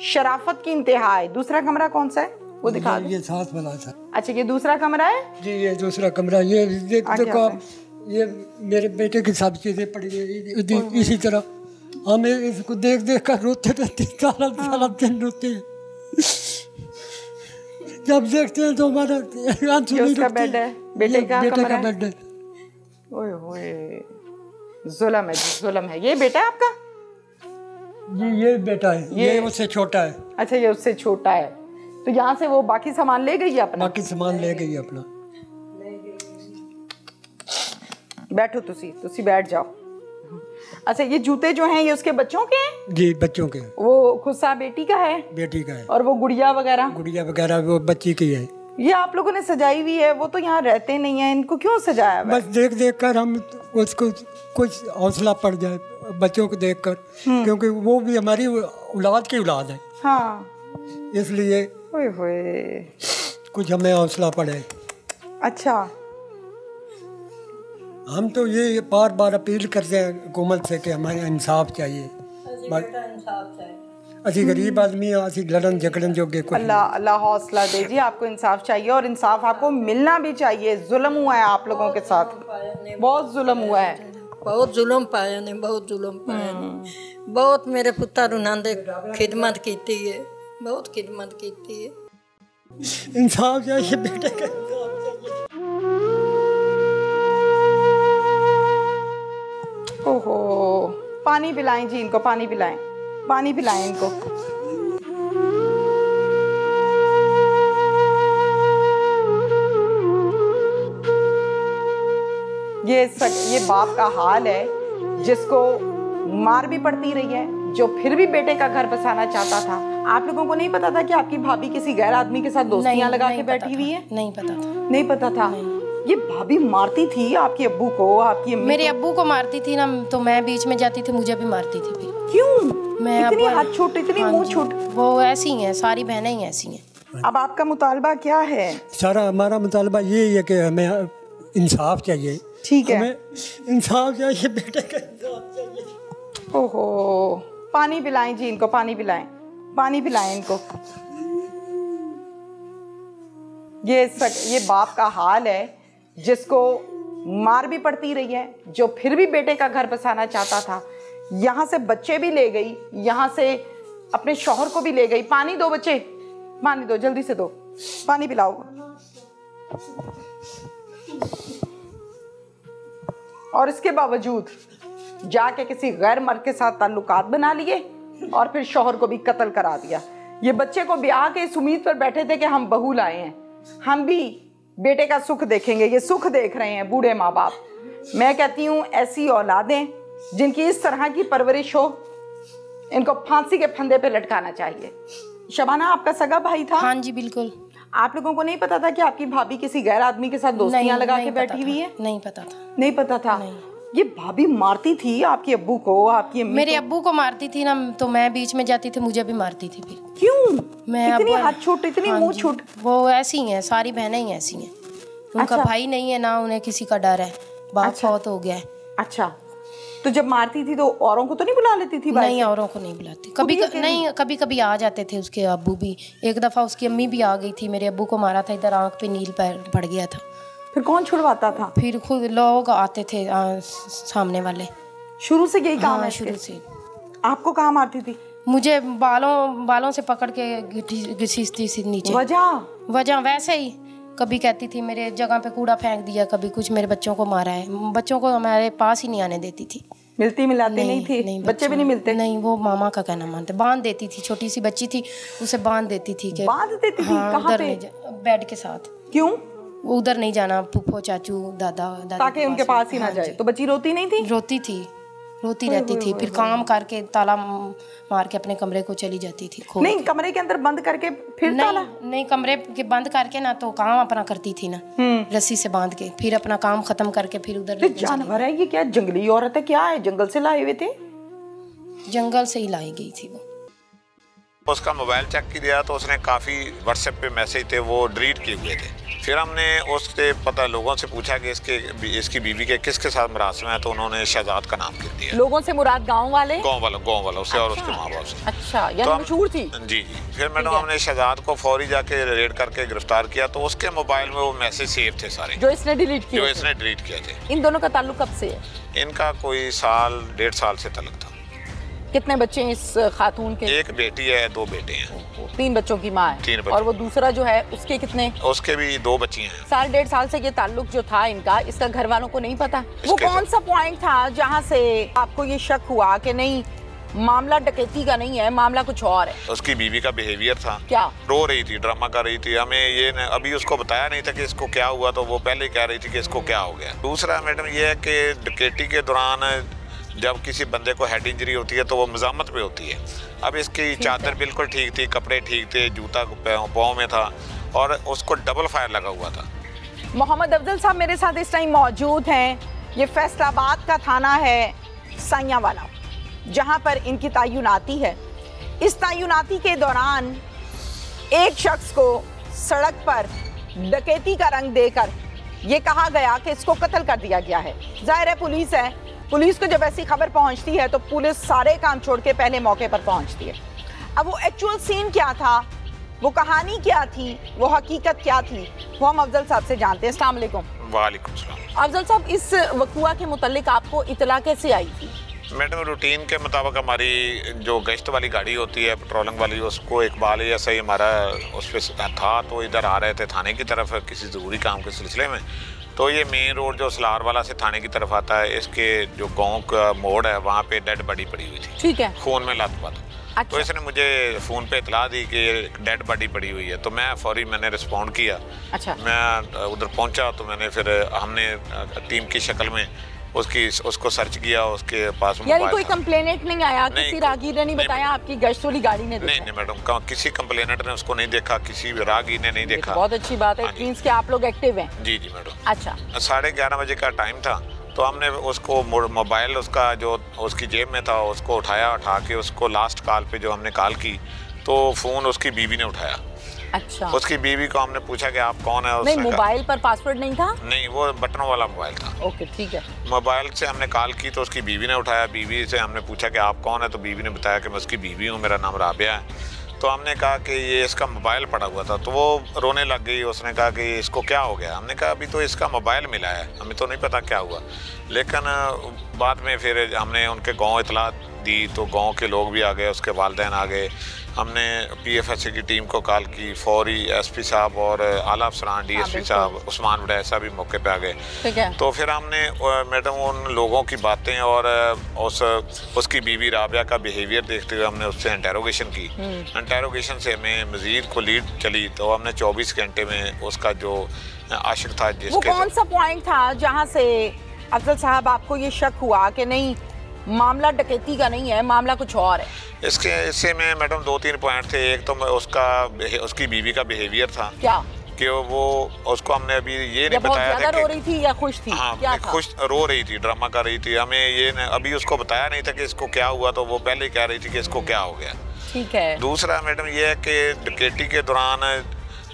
Speaker 2: शराफत की इंतहा है। दूसरा कमरा कौन सा है वो दिखा दो।
Speaker 3: ये साथ वाला था।
Speaker 2: अच्छा ये दूसरा कमरा है
Speaker 3: जी, ये दूसरा कमरा। ये देखो आप, ये मेरे बेटे की सब चीजें पड़ी हुई इसी तरह। हम इसको देख देख कर रोते रहते, सारा दिन रोते हैं। जब देखते हैं तो हमारा आंसू नहीं रुकते।
Speaker 2: बेड है, बेटे का
Speaker 3: बेड है।
Speaker 2: ओए होए, जुल्म है जी, जुल्म है। ये बेटा है आपका?
Speaker 3: जी ये बेटा है, ये उससे छोटा है।
Speaker 2: अच्छा ये उससे छोटा है। तो यहाँ से वो बाकी सामान ले गई है अपना?
Speaker 3: बाकी सामान ले गई है अपना।
Speaker 2: बैठो तुसी बैठ जाओ। अच्छा ये जूते जो हैं ये उसके बच्चों के हैं?
Speaker 3: जी बच्चों के।
Speaker 2: वो खुस्सा बेटी का है?
Speaker 3: बेटी का है।
Speaker 2: और वो गुड़िया वगैरह?
Speaker 3: गुड़िया वगैरह वो बच्ची की है।
Speaker 2: ये आप लोगों ने सजाई हुई है, वो तो यहाँ रहते नहीं है, इनको क्यों सजाया?
Speaker 3: बस देख देख कर हम उसको कुछ हौसला पड़ जाए बच्चों को देख कर, क्योंकि वो भी हमारी औलाद की औलाद है।
Speaker 2: हाँ
Speaker 3: इसलिए
Speaker 2: ओए होए
Speaker 3: कुछ हमें हौसला पड़े।
Speaker 2: अच्छा
Speaker 3: हम तो ये बार बार अपील करते हैं हुकूमत से कि हमें इंसाफ चाहिए। असी गरीब आदमी हैं, असी लड़न झगड़न जोगे कुछ।
Speaker 2: अल्लाह हौसला दे जी, आपको इंसाफ चाहिए और इंसाफ आपको मिलना भी चाहिए। जुल्म हुआ है आप लोगों के साथ, बहुत जुल्म हुआ है,
Speaker 1: बहुत जुल्म पाया ने, बहुत जुल्म पाया ने। बहुत मेरे पुत्र उन्होंने खिदमत की है, बहुत खिदमत की है।
Speaker 3: इंसाफ चाहिए बेटे का।
Speaker 2: ओहो, पानी पिलाएं जी इनको, पानी पिलाएं, पानी पिलाएं इनको। ये बाप का हाल है जिसको मार भी पड़ती रही है, जो फिर भी बेटे का घर बसाना चाहता था। आप लोगों को नहीं पता था कि आपकी भाभी किसी गैर आदमी के साथ दोस्तियां लगा के बैठी हुई है?
Speaker 5: नहीं पता था।
Speaker 2: नहीं पता था? ये भाभी मारती थी आपके अब्बू को, आपकी अम्मी?
Speaker 5: मेरे अब्बू को मारती थी ना, तो मैं बीच में जाती थी, मुझे भी मारती थी। फिर
Speaker 2: क्यों?
Speaker 5: मैं
Speaker 2: इतनी हाथ छोट, इतनी मुंह छोट?
Speaker 5: वो ऐसी हैं, सारी बहनें ही ऐसी हैं।
Speaker 2: अब आपका मुतालबा क्या है?
Speaker 3: सारा हमारा मुतालबा ये है कि हमें इंसाफ चाहिए।
Speaker 2: ठीक है,
Speaker 3: हमें इंसाफ चाहिए, बेटे का इंसाफ चाहिए।
Speaker 2: ओहो, पानी पिलाएं जी इनको, पानी पिलाएं, पानी पिलाएं इनको। ये बाप का हाल है जिसको मार भी पड़ती रही है, जो फिर भी बेटे का घर बसाना चाहता था। यहाँ से बच्चे भी ले गई, यहाँ से अपने शौहर को भी ले गई। पानी दो बच्चे, पानी दो, जल्दी से दो, पानी पिलाओ। और इसके बावजूद जाके किसी गैर मर्द के साथ ताल्लुकात बना लिए, और फिर शौहर को भी कत्ल करा दिया। ये बच्चे को ब्याह के इस उम्मीद पर बैठे थे कि हम बहू लाए हैं, हम भी बेटे का सुख देखेंगे। ये सुख देख रहे हैं बूढ़े माँ बाप। मैं कहती हूँ ऐसी औलादें जिनकी इस तरह की परवरिश हो, इनको फांसी के फंदे पे लटकाना चाहिए। शबाना, आपका सगा भाई था?
Speaker 5: हाँ जी बिल्कुल।
Speaker 2: आप लोगों को नहीं पता था कि आपकी भाभी किसी गैर आदमी के साथ दोस्तियां लगा के बैठी हुई है?
Speaker 5: नहीं पता था।
Speaker 2: नहीं पता था? नहीं। ये भाभी मारती थी आपके अब्बू को, आपकी अम्मी
Speaker 5: मेरे अब्बू को मारती थी ना, तो मैं बीच में जाती थी, मुझे भी मारती थी। फिर
Speaker 2: क्यों?
Speaker 5: मैं
Speaker 2: इतनी हाथ छोट, इतनी मुंह छोट?
Speaker 5: वो ऐसी ही है, सारी बहनें ही ऐसी हैं। उनका भाई नहीं है ना, उन्हें किसी का डर है, बाप फौत हो गया है।
Speaker 2: अच्छा, तो जब मारती थी तो औरों को तो नहीं बुला लेती थी?
Speaker 5: नहीं, औरों को नहीं बुलाती। कभी कभी आ जाते थे उसके अब्बू भी। एक दफा उसकी अम्मी भी आ गई थी, मेरे अब्बू को मारा था, इधर आंख पे नील पड़ गया था।
Speaker 2: फिर कौन छुड़वाता था?
Speaker 5: फिर खुद लोग आते थे सामने वाले।
Speaker 2: शुरू से यही काम है?
Speaker 5: शुरू से।
Speaker 2: आपको कहाँ मारती थी?
Speaker 5: मुझे बालों से पकड़ के घसीटती थी नीचे। वजह वैसे ही, कभी कहती थी मेरे जगह पे कूड़ा फेंक दिया, कभी कुछ मेरे बच्चों को मारा है। बच्चों को हमारे पास ही नहीं आने देती थी।
Speaker 2: मिलती मिलाती नहीं थी? नहीं, बच्चे भी नहीं मिलते?
Speaker 5: नहीं, वो मामा का कहना मानते। बांध देती थी, छोटी सी बच्ची थी, उसे बांध देती थी।
Speaker 2: बांध देती थी? कहाँ पे?
Speaker 5: बेड के साथ।
Speaker 2: क्यों?
Speaker 5: उधर नहीं जाना, फूफो चाचू दादा दादी
Speaker 2: ताकि उनके पास ही ना जाए। तो बच्ची रोती नहीं थी?
Speaker 5: रोती रहती थी। फिर काम करके ताला मार के अपने कमरे को चली जाती थी।
Speaker 2: नहीं, कमरे के अंदर बंद करके फिर ताला?
Speaker 5: नहीं, कमरे के बंद करके ना, तो काम अपना करती थी ना, रस्सी से बांध के, फिर अपना काम खत्म करके फिर उधर।
Speaker 2: जानवर है ये? क्या जंगली औरत है? क्या है? जंगल से लाए हुए थे?
Speaker 5: जंगल से ही लाई गई थी वो।
Speaker 4: उसका मोबाइल चेक किया तो उसने काफ़ी व्हाट्सएप पे मैसेज थे वो डिलीट किए हुए थे। फिर हमने उससे लोगों से पूछा कि इसकी बीवी के किसके साथ मरासम है, तो उन्होंने शहजाद का नाम गिर दिया।
Speaker 2: लोगों से मुराद गांव वालों से। और उसके माँ बाप से। अच्छा, यानी मशहूर थी? जी।
Speaker 4: फिर मैडम हमने शहजाद को फौरी जाके रेड करके गिरफ्तार किया, तो उसके मोबाइल में वो मैसेज सेव थे सारे,
Speaker 2: जो इसने डिलीट
Speaker 4: किए थे।
Speaker 2: इन दोनों का ताल्लुक कब से है?
Speaker 4: इनका कोई 1.5 साल से ताल्लुक था।
Speaker 2: कितने बच्चे हैं इस खातून के?
Speaker 4: एक बेटी है, 2 बेटे हैं।
Speaker 2: 3 बच्चों की माँ है?
Speaker 4: 3 बच्चे।
Speaker 2: और वो दूसरा जो है उसके कितने?
Speaker 4: उसके भी 2 बच्चियां हैं।
Speaker 2: 1.5 साल से ये ताल्लुक जो था इनका, इसका घर वालों को नहीं पता? वो कौन सा पॉइंट था जहाँ से आपको ये शक हुआ कि नहीं, मामला डकैती का नहीं है, मामला कुछ और है?
Speaker 4: उसकी बीवी का बिहेवियर था।
Speaker 2: क्या?
Speaker 4: रो रही थी, ड्रामा कर रही थी। हमें ये अभी उसको बताया नहीं था कि इसको क्या हुआ, तो वो पहले कह रही थी कि इसको क्या हो गया। दूसरा मैडम ये है कि डकैती के दौरान जब किसी बंदे को हेड इंजरी होती है तो वो मजामत पे होती है। अब इसकी चादर बिल्कुल ठीक थी, कपड़े ठीक थे, जूता पाँव में था और उसको डबल फायर लगा हुआ था।
Speaker 2: मोहम्मद अफजल साहब मेरे साथ इस टाइम मौजूद हैं। ये फैसलाबाद का थाना है साइयावाला, जहां पर इनकी तैनाती है। इस तैनाती के दौरान एक शख्स को सड़क पर डकैती का रंग देकर ये कहा गया कि इसको कत्ल कर दिया गया है। जाहिर है पुलिस है, पुलिस को जब ऐसी खबर पहुंचती है तो पुलिस सारे काम छोड़ के पहले मौके पर पहुंचती है। अब वो एक्चुअल सीन क्या था, वो कहानी क्या थी, वो हकीकत क्या थी, वो हम अफजल साहब से जानते हैं। अस्सलाम वालेकुम।
Speaker 4: वालेकुम सलाम।
Speaker 2: अफजल साहब, इस वक़ुआ के मुतालिक आपको इतला कैसे आई थी?
Speaker 4: मैडम रूटीन के मुताबिक हमारी जो गश्त वाली गाड़ी होती है, पेट्रोलिंग वाली, उसको इकबाल ऐसा ही हमारा उस पर था, तो इधर आ रहे थे थाने की तरफ किसी ज़रूरी काम के सिलसिले में। तो ये मेन रोड जो सलार वाला से थाने की तरफ आता है, इसके जो गांव का मोड़ है वहाँ पे डेड बॉडी पड़ी हुई थी। ठीक है। खून में लथपथ। अच्छा। तो इसने मुझे फ़ोन पे इतला दी कि डेड बॉडी पड़ी हुई है, तो मैंने रिस्पॉन्ड किया। अच्छा। मैं उधर पहुँचा तो हमने टीम की शक्ल में उसको सर्च किया, उसके पास
Speaker 2: यानी कोई कंप्लेनेंट नहीं आया? किसी राहगीर ने नहीं बताया आपकी गश्त वाली गाड़ी ने देखा?
Speaker 4: नहीं मैडम, किसी कंप्लेनेंट ने उसको नहीं देखा, किसी राहगीर ने नहीं देखा।
Speaker 2: बहुत अच्छी बात है, मींस कि आप लोग एक्टिव हैं।
Speaker 4: जी मैडम।
Speaker 2: अच्छा।
Speaker 4: 11:30 बजे का टाइम था, तो हमने उसको मोबाइल उसका जो उसकी जेब में था उसको उठा के उसको लास्ट कॉल पे जो हमने कॉल की तो फ़ोन उसकी बीवी ने उठाया।
Speaker 2: अच्छा।
Speaker 4: उसकी बीवी को हमने पूछा कि आप कौन है?
Speaker 2: नहीं, मोबाइल पर पासवर्ड नहीं था?
Speaker 4: नहीं, वो बटनों वाला मोबाइल था।
Speaker 2: ओके, ठीक है।
Speaker 4: मोबाइल से हमने कॉल की तो उसकी बीवी ने उठाया। बीवी से हमने पूछा कि आप कौन है, तो बीवी ने बताया कि मैं उसकी बीवी हूँ, मेरा नाम राबिया है। तो हमने कहा कि ये इसका मोबाइल पड़ा हुआ था, तो वो रोने लग गई। उसने कहा कि इसको क्या हो गया? हमने कहा अभी तो इसका मोबाइल मिला है, हमें तो नहीं पता क्या हुआ। लेकिन बाद में फिर हमने उनके गाँव इतला दी तो गांव के लोग भी आ गए, उसके वालिदैन आ गए। हमने PFSA की टीम को कॉल की, फौरी SP साहब और आला अफसरान DSP साहब उस्मान वडैसा भी मौके पे आ गए। तो फिर हमने मैडम उन लोगों की बातें और उसकी बीवी राबिया का बिहेवियर देखते हुए हमने उससे इंटेरोगेशन की। इंटेरोगेशन से हमें मज़ीद को लीड चली तो हमने 24 घंटे में उसका जो आशिक था जिसके,
Speaker 2: वो कौन सा पॉइंट था जहाँ से अफजल साहब आपको ये शक हुआ कि नहीं मामला डकैती का नहीं है, मामला कुछ और है?
Speaker 4: इससे में मैडम 2-3 पॉइंट थे। एक तो उसकी बीवी का बिहेवियर था।
Speaker 2: क्या
Speaker 4: कि वो उसको हमने अभी ये नहीं बताया था कि
Speaker 2: रो रही थी या खुश थी?
Speaker 4: हाँ,
Speaker 2: क्या
Speaker 4: खुश रो रही थी, ड्रामा कर रही थी। हमें ये अभी उसको बताया नहीं था कि इसको क्या हुआ, तो वो पहले ही कह रही थी कि इसको क्या हो गया।
Speaker 2: ठीक है।
Speaker 4: दूसरा मैडम ये है कि डकैती के दौरान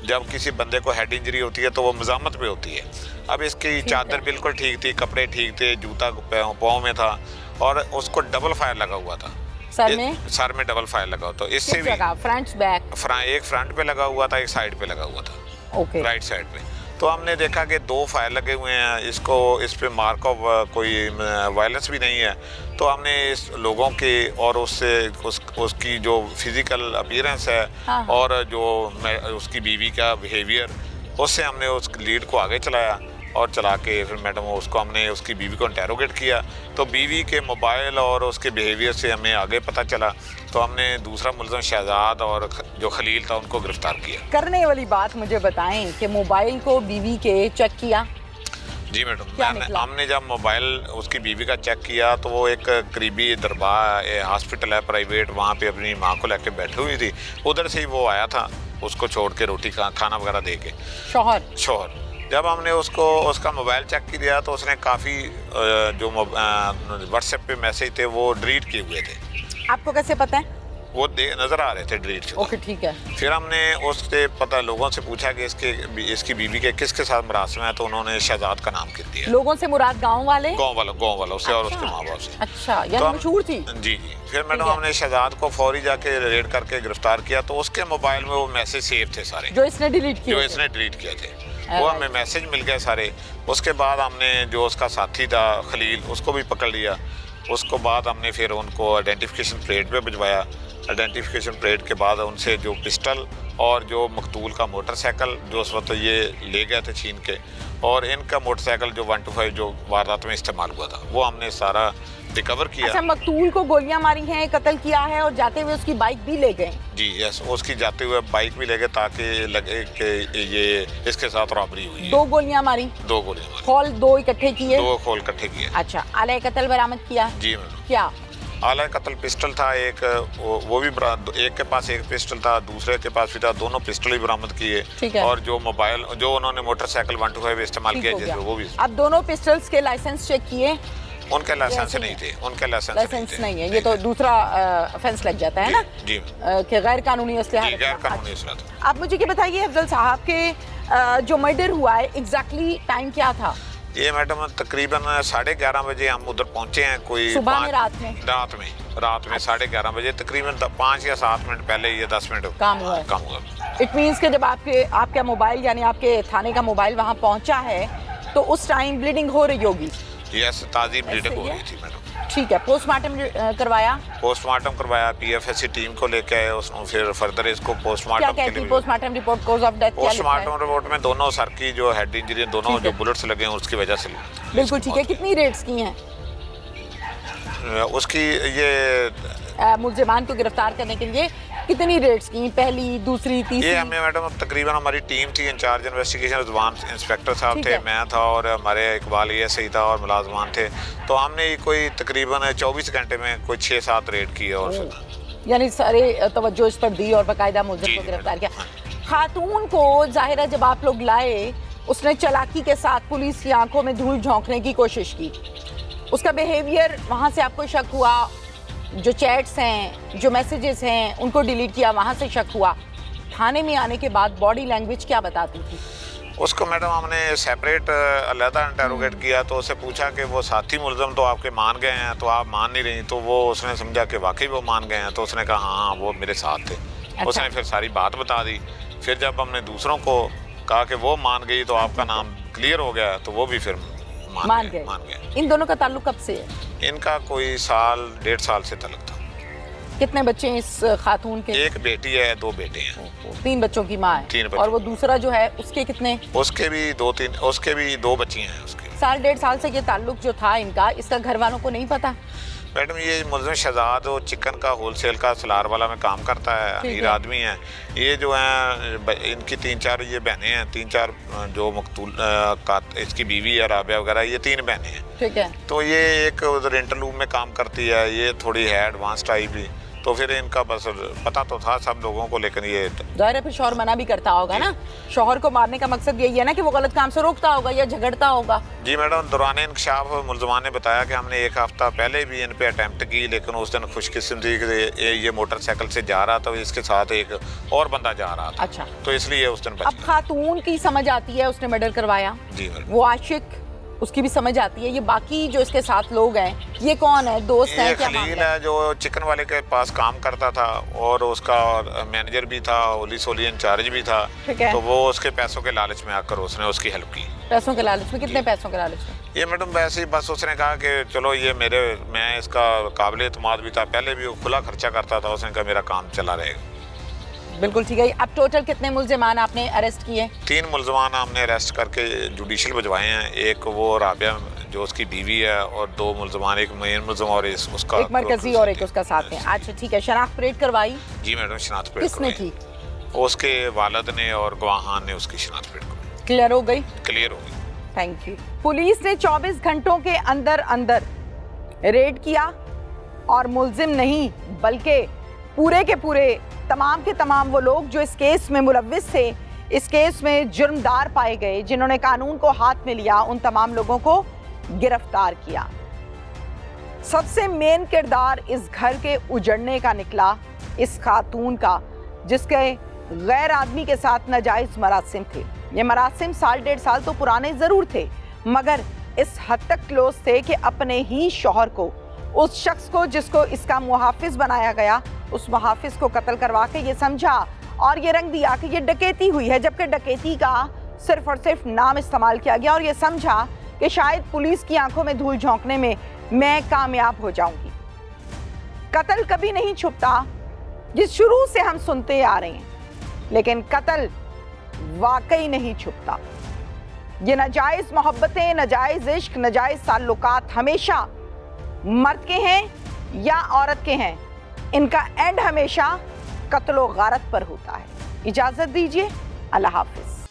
Speaker 4: जब किसी बंदे को हेड इंजरी होती है तो वो मजामत पे होती है। अब इसकी चादर बिल्कुल ठीक थी, कपड़े ठीक थे, जूता पाँव में था और उसको डबल फायर लगा हुआ था सर में डबल फायर लगा हुआ। तो इससे भी
Speaker 2: फ्रंट बैक
Speaker 4: एक फ्रंट पे लगा हुआ था, एक साइड पे लगा हुआ था, राइट साइड पे। तो हमने देखा कि 2 फायर लगे हुए हैं, इस पे मार्क ऑफ कोई वायलेंस भी नहीं है। तो हमने इस लोगों के और उसकी जो फिजिकल अपीयरेंस है और जो उसकी बीवी का बिहेवियर, उससे हमने उस लीड को आगे चलाया और चला के फिर मैडम उसको हमने उसकी बीवी को इंटेरोगेट किया। तो बीवी के मोबाइल और उसके बिहेवियर से हमें आगे पता चला। तो हमने दूसरा मुलज़िम शहजाद और जो खलील था उनको गिरफ्तार किया।
Speaker 2: करने वाली बात मुझे बताएं कि मोबाइल को बीवी के चेक किया?
Speaker 4: जी मैडम, हमने जब मोबाइल उसकी बीवी का चेक किया तो वो एक करीबी दरबार हॉस्पिटल है प्राइवेट, वहाँ पे अपनी माँ को लेकर बैठी हुई थी। उधर से ही वो आया था उसको छोड़ के, रोटी खाना वगैरह दे के। शौहर जब हमने उसका मोबाइल चेक किया तो उसने काफ़ी जो व्हाट्सएप पे मैसेज थे वो डिलीट किए हुए थे।
Speaker 2: आपको कैसे पता है?
Speaker 4: वो नज़र आ रहे थे डिलीट।
Speaker 2: ओके, ठीक है।
Speaker 4: फिर हमने उससे लोगों से पूछा कि इसकी बीवी के किसके साथ मुरासमा है, तो उन्होंने शहजाद का नाम कर दिया।
Speaker 2: लोगों से मुराद गाँव वालों
Speaker 4: से और उसके माँ बाप से।
Speaker 2: अच्छा, यानी मशहूर थी।
Speaker 4: जी। फिर मैडम हमने शहजाद को फौरी जाके रेड करके गिरफ्तार किया। तो उसके मोबाइल में वो मैसेज सेव थे सारे
Speaker 2: जो इसने डिलीट किए
Speaker 4: थे। वो हमें मैसेज मिल गए सारे। उसके बाद हमने जो उसका साथी था खलील, उसको भी पकड़ लिया। उसको बाद हमने फिर उनको आइडेंटिफिकेशन परेड पे भिजवाया। आइडेंटिफिकेशन परेड के बाद उनसे जो पिस्टल और जो मकतूल का मोटरसाइकिल जो उस वक्त ये ले गए थे छीन के, और इनका मोटरसाइकिल जो 125 जो वारदात में इस्तेमाल हुआ था, वो हमने सारा रिकवर किया।
Speaker 2: अच्छा, मकतूल को गोलियां मारी हैं, कत्ल किया है और जाते हुए उसकी बाइक भी ले गए?
Speaker 4: जी यस, उसकी जाते हुए बाइक भी ले गए ताकि लगे कि ये इसके साथ रॉबरी हुई है।
Speaker 2: 2 गोलियां मारी?
Speaker 4: 2 गोलियां मारी।
Speaker 2: खोल 2 इकट्ठे किए?
Speaker 4: 2 खोल इकट्ठे किए।
Speaker 2: अच्छा, आला कत्ल बरामद किया?
Speaker 4: जी मैम।
Speaker 2: क्या?
Speaker 4: आला कत्ल पिस्टल था एक, वो भी एक के पास एक पिस्टल था, दूसरे के पास भी था, दोनों पिस्टल ही बरामद किए। और जो मोबाइल जो उन्होंने मोटरसाइकिल 125 इस्तेमाल किया जैसे वो भी।
Speaker 2: अब दोनों पिस्टल्स के लाइसेंस चेक किए?
Speaker 4: उनके लाइसेंस नहीं थे, उनके लाइसेंस नहीं है।
Speaker 2: ये तो दूसरा ऑफेंस लग जाता है ना
Speaker 4: जी,
Speaker 2: कि गैर कानूनी असलहा।
Speaker 4: गैर कानूनी असलहा।
Speaker 2: आप मुझे ये बताइए अफजल साहब के जो मर्डर हुआ है एग्जैक्टली टाइम क्या था?
Speaker 4: ये मैडम तकरीबन 11:30 बजे हम उधर पहुंचे हैं। कोई
Speaker 2: सुबह में? रात में
Speaker 4: 11:30 बजे, तकरीबन 5 या 7 मिनट पहले ये 10 मिनट काम हुआ।
Speaker 2: इट मीन्स के जब आपका मोबाइल यानी आपके थाने का मोबाइल वहाँ पहुँचा है तो उस टाइम ब्लीडिंग हो रही होगी?
Speaker 4: यस, ताज़ी ब्लीडिंग हो रही थी मैडम।
Speaker 2: ठीक है, पोस्टमार्टम करवाया?
Speaker 4: पोस्टमार्टम करवाया, PFSA टीम को लेके आए। उसने फिर फर्दर इसको पोस्टमार्टम के लिए
Speaker 2: postmortem report cause of death
Speaker 4: postmortem report में दोनों सर की जो हेड इंजरी, दोनों जो बुलेट्स लगे हैं उसकी वजह से।
Speaker 2: बिल्कुल ठीक है। कितनी रेड्स की हैं
Speaker 4: उसकी? ये
Speaker 2: मुलजिमान को गिरफ्तार करने के लिए कितनी रेड्स की? पहली, दूसरी, तीसरी?
Speaker 4: ये हमें मैडम तकरीबन हमारी टीम थी, इंचार्ज इन्वेस्टिगेशन रिजवान इंस्पेक्टर साहब थे, मैं था और हमारे इकबाल ESI था और मुलाजमान थे। तो हमने कोई तकरीबन 24 घंटे में कोई 6-7 रेड की और
Speaker 2: यानी सारे तवज्जो इस पर दी और बाकायदा मुलजिम को गिरफ्तार किया। खातून को जाहिर है जब आप लोग लाए उसने चालाकी के साथ पुलिस की आंखों में धूल झोंकने की कोशिश की। उसका बिहेवियर, वहाँ से आपको शक हुआ? जो चैट्स हैं, जो मैसेजेस हैं, उनको डिलीट किया, वहाँ से शक हुआ। थाने में आने के बाद बॉडी लैंग्वेज क्या बताती थी?
Speaker 4: उसको मैडम हमने सेपरेट अलहदा इंटेरोगेट किया। तो उससे पूछा कि वो साथी मुलज़िम तो आपके मान गए हैं, तो आप मान नहीं रही। तो वो उसने समझा कि वाकई वो मान गए हैं। तो उसने कहा हाँ वो मेरे साथ थे। अच्छा। उसने फिर सारी बात बता दी। फिर जब हमने दूसरों को कहा कि वो मान गई तो आपका नाम क्लियर हो गया, तो वो भी फिर
Speaker 2: मान गए। इन दोनों का ताल्लुक कब से है?
Speaker 4: इनका कोई साल 1.5 साल से ताल्लुक था।
Speaker 2: कितने बच्चे हैं इस खातून के?
Speaker 4: एक बेटी है, 2 बेटे हैं।
Speaker 2: 3 बच्चों की माँ है।
Speaker 4: 3 बच्चे।
Speaker 2: और वो दूसरा जो है उसके कितने?
Speaker 4: उसके भी 2 बच्चियां हैं उसके।
Speaker 2: साल 1.5 साल से ये ताल्लुक जो था इनका, इसका घर वालों को नहीं पता?
Speaker 4: मैडम ये मुल्ज़िम शहजाद और चिकन का होलसेल का सलार वाला में काम करता है, अमीर आदमी है। ये जो है इनकी 3-4 ये बहनें हैं, 3-4 जो मकतूल इसकी बीवी है राबिया वगैरह, ये 3 बहनें हैं।
Speaker 2: ठीक है।
Speaker 4: तो ये एक उधर इंटरलूम में काम करती है, ये थोड़ी है एडवांस टाइप ही। तो फिर इनका बस पता तो था सब लोगों को, लेकिन ये
Speaker 2: जाहिर है फिर शौहर मना भी करता होगा ना। शौहर को मारने का मकसद यही है ना कि वो गलत काम से रोकता होगा या झगड़ता होगा।
Speaker 4: जी मैडम, दौरान इंकशाफ मुलजमान ने बताया कि हमने 1 हफ्ता पहले भी इन पे अटेम्प्ट की, लेकिन उस दिन खुशकिस्मती ये मोटरसाइकिल से जा रहा था, इसके साथ एक और बंदा जा रहा था।
Speaker 2: अच्छा।
Speaker 4: तो इसलिए उस दिन
Speaker 2: अब खातून की समझ आती है उसने मर्डर करवाया।
Speaker 4: जी मैडम।
Speaker 2: वो आशिक, उसकी भी समझ आती है। ये बाकी जो इसके साथ लोग हैं, ये कौन है? दोस्त है? क्या
Speaker 4: खलील है जो चिकन वाले के पास काम करता था और उसका मैनेजर भी था, होली इंचार्ज भी था। तो वो उसके पैसों के लालच में आकर उसने उसकी हेल्प की।
Speaker 2: पैसों के लालच में? कितने पैसों के लालच में?
Speaker 4: ये मैडम वैसे ही बस उसने कहा कि चलो ये मैं इसका काबिल एतमाद भी था, पहले भी वो खुला खर्चा करता था, उसने कहा मेरा काम चला रहेगा।
Speaker 2: बिल्कुल ठीक है। अब टोटल कितने मुल्जिमान आपने अरेस्ट किए?
Speaker 4: 3 मुल्जिमान हमने अरेस्ट करके जुडिशियल भिजवाए हैं। एक वो राबिया जो उसकी बीवी है, और 2 मुल्जिमान, एक मेन मुल्जिम और उसका
Speaker 2: एक मरकजी और एक उसका साथ है। अच्छा ठीक है। शनाख्त परेड करवाई?
Speaker 4: जी मैडम, शनाख्त परेड
Speaker 2: किसने की?
Speaker 4: उसके वालिद ने और गवाहान ने उसकी शनाख्त परेड करवाई।
Speaker 2: क्लियर हो गई?
Speaker 4: क्लियर हो गई।
Speaker 2: Thank you. पुलिस ने 24 घंटों के अंदर रेड किया और मुल्जिम नहीं बल्कि पूरे के पूरे तमाम के तमाम वो लोग जो इस केस में मुलव्विस थे, इस केस में जुर्मदार पाए गए, जिन्होंने कानून को हाथ में लिया, उन तमाम लोगों को गिरफ्तार किया। सबसे मेन किरदार इस घर के उजड़ने का निकला इस खातून का, जिसके गैर आदमी के साथ नाजायज मरासिम थे। ये मरासिम साल 1.5 साल तो पुराने जरूर थे, मगर इस हद तक क्लोज थे कि अपने ही शौहर को, उस शख्स को जिसको इसका मुहाफिज बनाया गया, उस मुहाफिज को कत्ल करवा के ये समझा और ये रंग दिया कि ये डकैती हुई है, जबकि डकैती का सिर्फ और सिर्फ नाम इस्तेमाल किया गया और ये समझा कि शायद पुलिस की आंखों में धूल झोंकने में मैं कामयाब हो जाऊंगी। कत्ल कभी नहीं छुपता, जिस शुरू से हम सुनते आ रहे हैं, लेकिन कत्ल वाकई नहीं छुपता। ये नाजायज मोहब्बतें, नाजायज इश्क, नाजायज ताल्लुकात हमेशा मर्द के हैं या औरत के हैं, इनका एंड हमेशा कत्ल व गारत पर होता है। इजाजत दीजिए, अल्लाह हाफिज।